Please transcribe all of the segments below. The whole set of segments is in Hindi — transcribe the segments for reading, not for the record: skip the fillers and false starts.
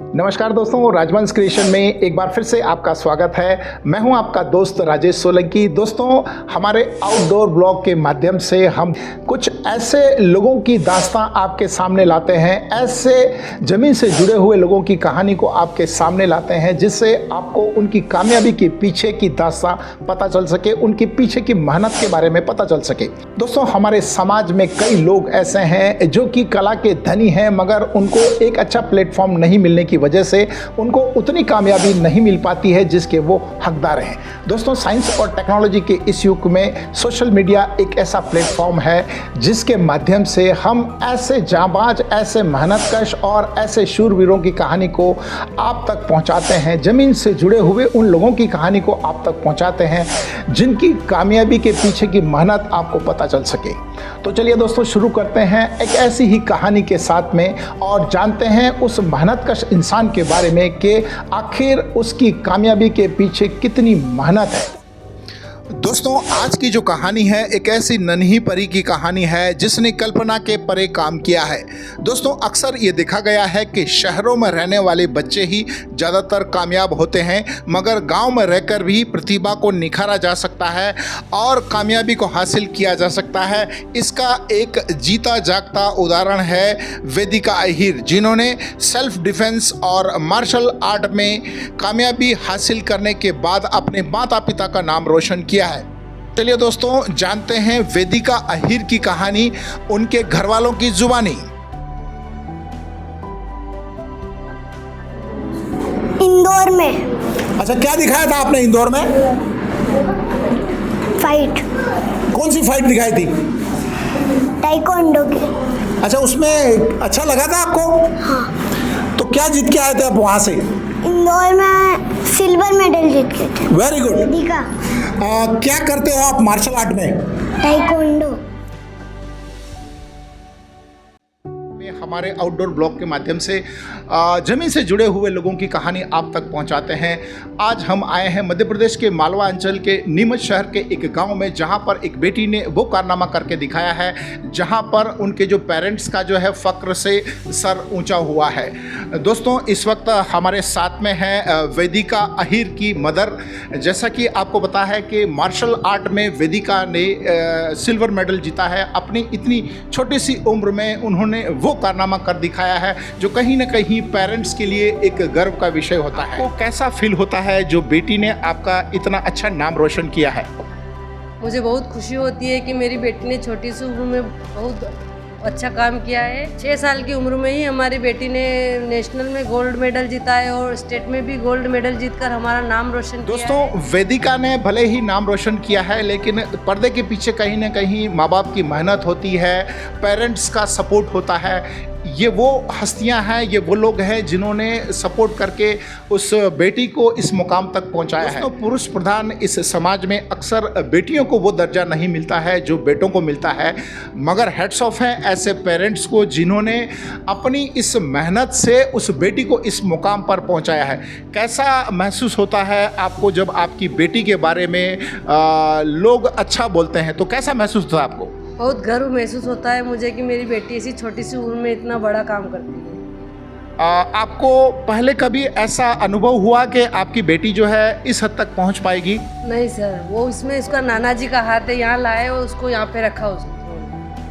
नमस्कार दोस्तों, राजवंश क्रिएशन में एक बार फिर से आपका स्वागत है। मैं हूं आपका दोस्त राजेश सोलंकी। दोस्तों, हमारे आउटडोर ब्लॉग के माध्यम से हम कुछ ऐसे लोगों की दास्तां आपके सामने लाते हैं, ऐसे ज़मीन से जुड़े हुए लोगों की कहानी को आपके सामने लाते हैं, जिससे आपको उनकी कामयाबी के पीछे की दास्तां पता चल सके, उनके पीछे की मेहनत के बारे में पता चल सके। दोस्तों, हमारे समाज में कई लोग ऐसे हैं जो कि कला के धनी हैं, मगर उनको एक अच्छा प्लेटफॉर्म नहीं मिलने की वजह से उनको उतनी कामयाबी नहीं मिल पाती है जिसके वो हकदार हैं। दोस्तों, साइंस और टेक्नोलॉजी के इस युग में सोशल मीडिया एक ऐसा प्लेटफॉर्म है जिसके माध्यम से हम ऐसे जांबाज, ऐसे मेहनतकश और ऐसे शूरवीरों की कहानी को आप तक पहुंचाते हैं। ज़मीन से जुड़े हुए उन लोगों की कहानी को आप तक पहुंचाते हैं जिनकी कामयाबी के पीछे की मेहनत आपको पता चल सके। तो चलिए दोस्तों, शुरू करते हैं एक ऐसी ही कहानी के साथ में और जानते हैं उस मेहनतकश इंसान के बारे में कि आखिर उसकी कामयाबी के पीछे कितनी मेहनत है। दोस्तों, आज की जो कहानी है एक ऐसी नन्ही परी की कहानी है जिसने कल्पना के परे काम किया है। दोस्तों, अक्सर ये देखा गया है कि शहरों में रहने वाले बच्चे ही ज़्यादातर कामयाब होते हैं, मगर गांव में रहकर भी प्रतिभा को निखारा जा सकता है और कामयाबी को हासिल किया जा सकता है। इसका एक जीता जागता उदाहरण है वेदिका अहिर, जिन्होंने सेल्फ डिफेंस और मार्शल आर्ट में कामयाबी हासिल करने के बाद अपने माता पिता का नाम रोशन किया है। चलिए दोस्तों, जानते हैं वेदिका अहिर की कहानी उनके घर वालों की जुबानी। इंदौर में। अच्छा, क्या दिखाया था आपने इंदौर में? फाइट। कौन सी फाइट दिखाई थी? ताइक्वांडो की। अच्छा, उसमें अच्छा लगा था आपको? हाँ। तो क्या जीत के आए थे आप वहां से? इंदौर में सिल्वर मेडल जीत के थे। Very good. दिखा। क्या करते हो आप मार्शल आर्ट में? ताइक्वांडो। हमारे आउटडोर ब्लॉग के माध्यम से ज़मीन से जुड़े हुए लोगों की कहानी आप तक पहुंचाते हैं। आज हम आए हैं मध्य प्रदेश के मालवा अंचल के नीमच शहर के एक गांव में, जहां पर एक बेटी ने वो कारनामा करके दिखाया है जहां पर उनके जो पेरेंट्स का जो है फ़क्र से सर ऊंचा हुआ है। दोस्तों, इस वक्त हमारे साथ में है वेदिका अहिर की मदर। जैसा कि आपको पता है कि मार्शल आर्ट में वेदिका ने सिल्वर मेडल जीता है। अपनी इतनी छोटी सी उम्र में उन्होंने वो कारनामा कर दिखाया है जो कहीं ना कहीं पेरेंट्स के लिए एक गर्व का विषय होता है। तो कैसा फील होता है जो बेटी ने आपका इतना अच्छा नाम रोशन किया है? मुझे बहुत खुशी होती है कि मेरी बेटी ने छोटी सी उम्र में बहुत अच्छा काम किया है। 6 साल की उम्र में ही हमारी बेटी ने नेशनल में गोल्ड मेडल जीता है और स्टेट में भी गोल्ड मेडल जीतकर हमारा नाम रोशन किया है। दोस्तों, वेदिका ने भले ही नाम रोशन किया है, लेकिन पर्दे के पीछे कहीं ना कहीं माँ बाप की मेहनत होती है, पेरेंट्स का सपोर्ट होता है। ये वो हस्तियां हैं, ये वो लोग हैं जिन्होंने सपोर्ट करके उस बेटी को इस मुकाम तक पहुंचाया है। तो पुरुष प्रधान इस समाज में अक्सर बेटियों को वो दर्जा नहीं मिलता है जो बेटों को मिलता है, मगर हेड्स ऑफ है ऐसे पेरेंट्स को जिन्होंने अपनी इस मेहनत से उस बेटी को इस मुकाम पर पहुंचाया है। कैसा महसूस होता है आपको जब आपकी बेटी के बारे में लोग अच्छा बोलते हैं? तो कैसा महसूस होता है आपको? बहुत गर्व महसूस होता है मुझे कि मेरी बेटी ऐसी छोटी सी उम्र में इतना बड़ा काम करती है। आपको पहले कभी ऐसा अनुभव हुआ कि आपकी बेटी जो है इस हद तक पहुंच पाएगी? नहीं सर, वो इसमें उसका नाना जी का हाथ है, यहाँ लाए और उसको यहाँ पे रखा उसको।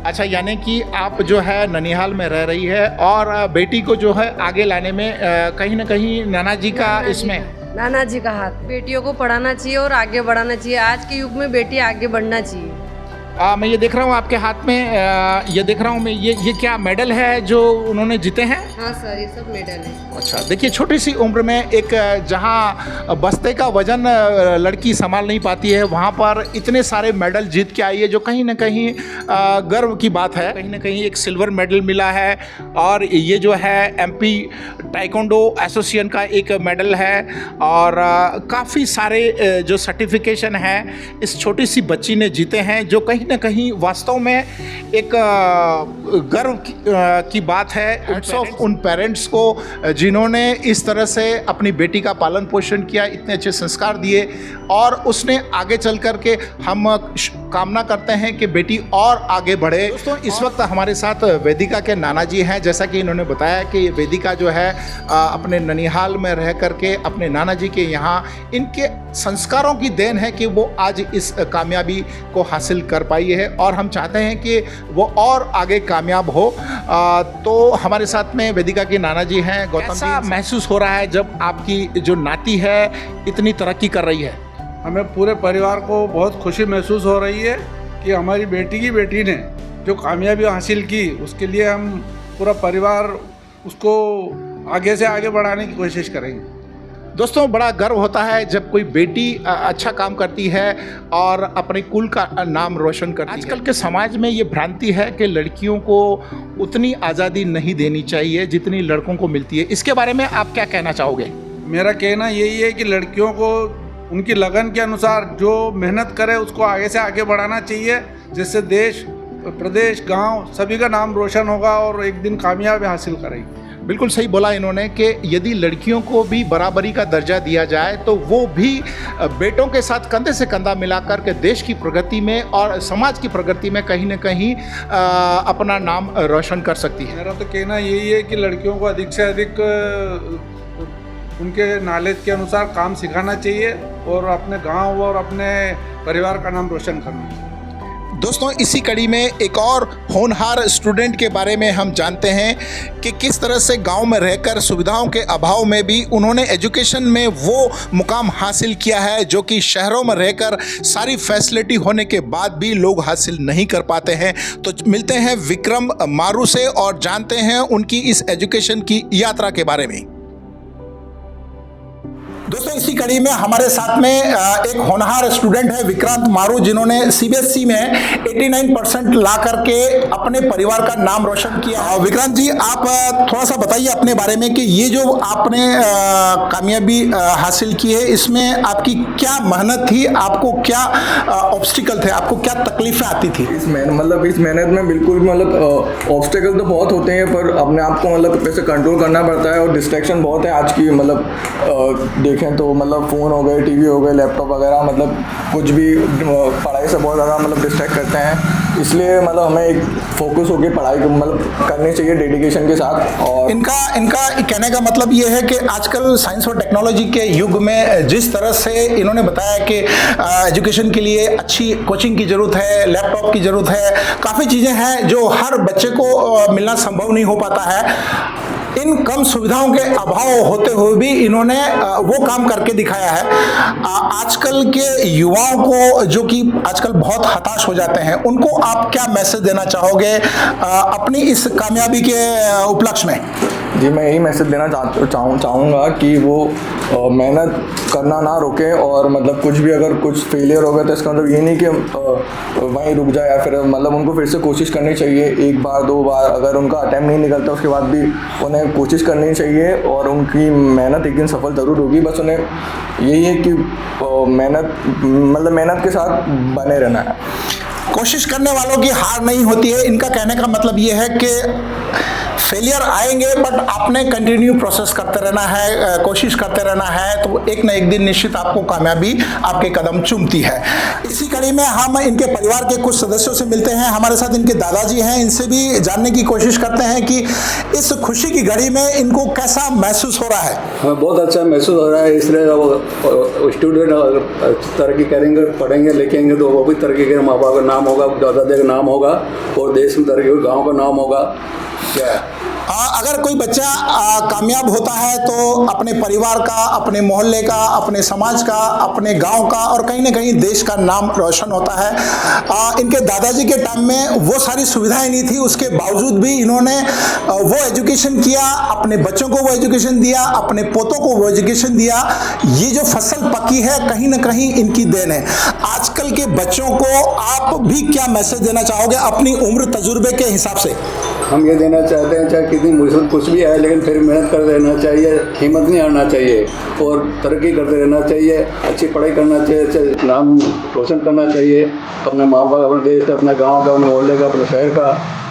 अच्छा, यानी कि आप जो है ननिहाल में रह रही है और बेटी को जो है आगे लाने में कहीं ना कहीं नाना जी का इसमें नाना जी का हाथ। बेटियों को पढ़ाना चाहिए और आगे बढ़ाना चाहिए। आज के युग में बेटी आगे बढ़ना चाहिए। मैं ये देख रहा हूँ आपके हाथ में, ये देख रहा हूँ मैं, ये क्या मेडल है जो उन्होंने जीते हैं? हाँ सर, ये सब मेडल है। अच्छा, देखिए, छोटी सी उम्र में एक जहाँ बस्ते का वजन लड़की संभाल नहीं पाती है, वहाँ पर इतने सारे मेडल जीत के आई है जो कहीं ना कहीं गर्व की बात है। कहीं ना कहीं एक सिल्वर मेडल मिला है और ये जो है MP ताइक्वांडो एसोसिएशन का एक मेडल है और काफ़ी सारे जो सर्टिफिकेशन है इस छोटी सी बच्ची ने जीते हैं, जो कहीं कहीं ना कहीं वास्तव में एक गर्व की बात है उन पेरेंट्स को जिन्होंने इस तरह से अपनी बेटी का पालन पोषण किया, इतने अच्छे संस्कार दिए, और उसने आगे चल कर के हम कामना करते हैं कि बेटी और आगे बढ़े। दोस्तों, इस वक्त हमारे साथ वेदिका के नाना जी हैं। जैसा कि इन्होंने बताया कि वेदिका जो है अपने ननिहाल में रह करके अपने नाना जी के यहाँ इनके संस्कारों की देन है कि वो आज इस कामयाबी को हासिल कर पाई है, और हम चाहते हैं कि वो और आगे कामयाब हो। तो हमारे साथ में वेदिका के नाना जी हैं। गौतम जी, महसूस हो रहा है जब आपकी जो नाती है इतनी तरक्की कर रही है? हमें पूरे परिवार को बहुत खुशी महसूस हो रही है कि हमारी बेटी की बेटी ने जो कामयाबी हासिल की, उसके लिए हम पूरा परिवार उसको आगे से आगे बढ़ाने की कोशिश करेंगे। दोस्तों, बड़ा गर्व होता है जब कोई बेटी अच्छा काम करती है और अपने कुल का नाम रोशन करती है। आजकल के समाज में ये भ्रांति है कि लड़कियों को उतनी आज़ादी नहीं देनी चाहिए जितनी लड़कों को मिलती है। इसके बारे में आप क्या कहना चाहोगे? मेरा कहना यही है कि लड़कियों को उनकी लगन के अनुसार जो मेहनत करे उसको आगे से आगे बढ़ाना चाहिए, जिससे देश, प्रदेश, गांव सभी का नाम रोशन होगा और एक दिन कामयाबी हासिल करेगी। बिल्कुल सही बोला इन्होंने कि यदि लड़कियों को भी बराबरी का दर्जा दिया जाए तो वो भी बेटों के साथ कंधे से कंधा मिलाकर के देश की प्रगति में और समाज की प्रगति में कहीं न कहीं अपना नाम रोशन कर सकती है। मेरा तो कहना यही है कि लड़कियों को अधिक से अधिक उनके नॉलेज के अनुसार काम सिखाना चाहिए और अपने गांव और अपने परिवार का नाम रोशन करना चाहिए। दोस्तों, इसी कड़ी में एक और होनहार स्टूडेंट के बारे में हम जानते हैं कि किस तरह से गांव में रहकर सुविधाओं के अभाव में भी उन्होंने एजुकेशन में वो मुकाम हासिल किया है जो कि शहरों में रहकर सारी फैसिलिटी होने के बाद भी लोग हासिल नहीं कर पाते हैं। तो मिलते हैं विक्रम मारू से और जानते हैं उनकी इस एजुकेशन की यात्रा के बारे में। दोस्तों, इसी कड़ी में हमारे साथ में एक होनहार स्टूडेंट है विक्रांत मारू, जिन्होंने सीबीएसई में 89% ला करके अपने परिवार का नाम रोशन किया। विक्रांत जी, आप थोड़ा सा बताइए अपने बारे में कि ये जो आपने कामयाबी हासिल की है, इसमें आपकी क्या मेहनत थी, आपको क्या ऑब्स्टिकल थे, आपको क्या तकलीफें आती थी? इस मेहनत में बिल्कुल ऑब्स्टिकल तो बहुत होते हैं, पर अपने आप को कैसे कंट्रोल करना पड़ता है, और डिस्ट्रैक्शन बहुत है आज की देखें तो फ़ोन हो गए, टीवी हो गए, लैपटॉप वगैरह, कुछ भी पढ़ाई से बहुत ज़्यादा डिस्ट्रैक्ट करते हैं। इसलिए हमें एक फोकस होकर पढ़ाई करनी चाहिए डेडिकेशन के साथ। और इनका कहने का मतलब ये है कि आजकल साइंस और टेक्नोलॉजी के युग में जिस तरह से इन्होंने बताया कि एजुकेशन के लिए अच्छी कोचिंग की ज़रूरत है, लैपटॉप की ज़रूरत है, काफ़ी चीज़ें हैं जो हर बच्चे को मिलना संभव नहीं हो पाता है। इन कम सुविधाओं के अभाव होते हुए भी इन्होंने वो काम करके दिखाया है। आजकल के युवाओं को जो कि आजकल बहुत हताश हो जाते हैं, उनको आप क्या मैसेज देना चाहोगे अपनी इस कामयाबी के उपलक्ष्य में? जी, मैं यही मैसेज देना चाहूँगा कि वो मेहनत करना ना रोकें, और कुछ भी अगर कुछ फेलियर हो गया तो इसका मतलब ये नहीं कि वहीं रुक जाए, या फिर उनको फिर से कोशिश करनी चाहिए। एक बार, दो बार अगर उनका अटैम्प्ट नहीं निकलता उसके बाद भी उन्हें कोशिश करनी चाहिए, और उनकी मेहनत एक दिन सफल ज़रूर होगी। बस उन्हें यही है कि मेहनत के साथ बने रहना है। कोशिश करने वालों की हार नहीं होती है। इनका कहने का मतलब ये है कि फेलियर आएंगे बट आपने कंटिन्यू प्रोसेस करते रहना है, कोशिश करते रहना है, तो एक ना एक दिन निश्चित आपको कामयाबी आपके कदम चूमती है। इसी कड़ी में हम इनके परिवार के कुछ सदस्यों से मिलते हैं। हमारे साथ इनके दादाजी हैं, इनसे भी जानने की कोशिश करते हैं कि इस खुशी की घड़ी में इनको कैसा महसूस हो रहा है। हमें बहुत अच्छा महसूस हो रहा है। इसलिए स्टूडेंट तरक्की करेंगे, पढ़ेंगे, लिखेंगे तो वो भी तरक्की करेंगे, माँ बाप का नाम होगा, दादा का नाम होगा, और देश में तरक्की होगी, गाँव का नाम होगा। क्या अगर कोई बच्चा कामयाब होता है तो अपने परिवार का, अपने मोहल्ले का, अपने समाज का, अपने गांव का और कहीं ना कहीं देश का नाम रोशन होता है। इनके दादाजी के टाइम में वो सारी सुविधाएं नहीं थी, उसके बावजूद भी इन्होंने वो एजुकेशन किया, अपने बच्चों को वो एजुकेशन दिया, अपने पोतों को वो एजुकेशन दिया। ये जो फसल पकी है कहीं ना कहीं इनकी देन है। आजकल के बच्चों को आप भी क्या मैसेज देना चाहोगे अपनी उम्र तजुर्बे के हिसाब से? हम ये देना चाहते हैं, चाहे कितनी मुसीबत कुछ भी आए लेकिन फिर मेहनत कर रहना चाहिए, हिम्मत नहीं हारना चाहिए और तरक्की करते रहना चाहिए, अच्छी पढ़ाई करना चाहिए, नाम रोशन करना चाहिए अपने माँ बाप, अपने देश का, अपने गाँव का, अपने मोहल्ले का, अपने शहर का।